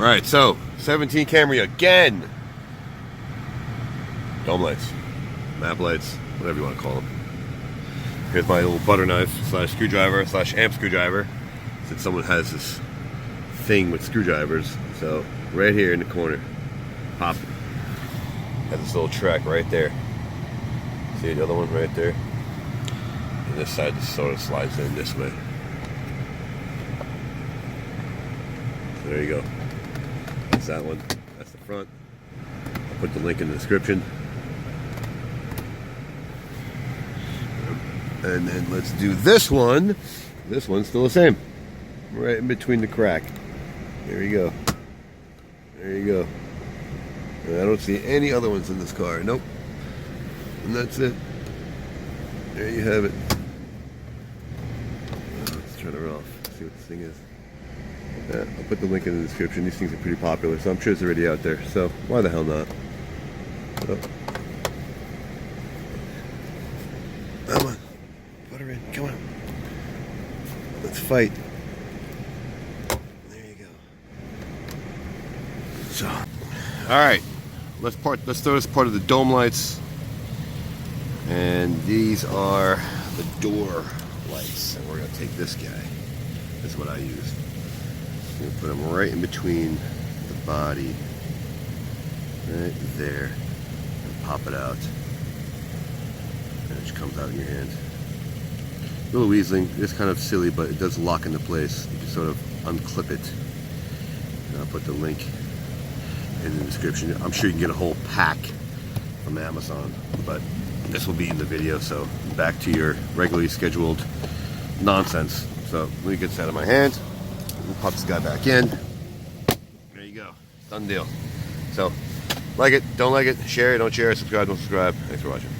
Right, so 17 Camry again. Dome lights, map lights, whatever you want to call them. Here's my little butter knife slash screwdriver slash amp screwdriver, since someone has this thing with screwdrivers. So right here in the corner, pop it. Has this little track right there. See the other one right there? And this side just sort of slides in this way. So there you go. That's that one. That's the front. I'll put the link in the description. And then let's do this one. This one's still the same. Right in between the crack. There you go. There you go. And I don't see any other ones in this car. Nope. And that's it. There you have it. Let's turn her off. See what this thing is. Yeah, I'll put the link in the description. These things are pretty popular, so I'm sure it's already out there. So why the hell not? Oh. Come on. Put her in. Come on. Let's fight. There you go. So, alright. Let's throw this part of the dome lights. And these are the door lights. And we're going to take this guy. This is what I used. I'm going to put them right in between the body. Right there. And pop it out. And it just comes out in your hand. A little weaseling. It's kind of silly, but it does lock into place. You just sort of unclip it. And I'll put the link in the description. I'm sure you can get a whole pack from Amazon, but this will be in the video, so back to your regularly scheduled nonsense. So let me get this out of my hand. We'll pop this guy back in. There you go. Done deal. So like it, don't like it, share it, don't share it, subscribe, don't subscribe. Thanks for watching.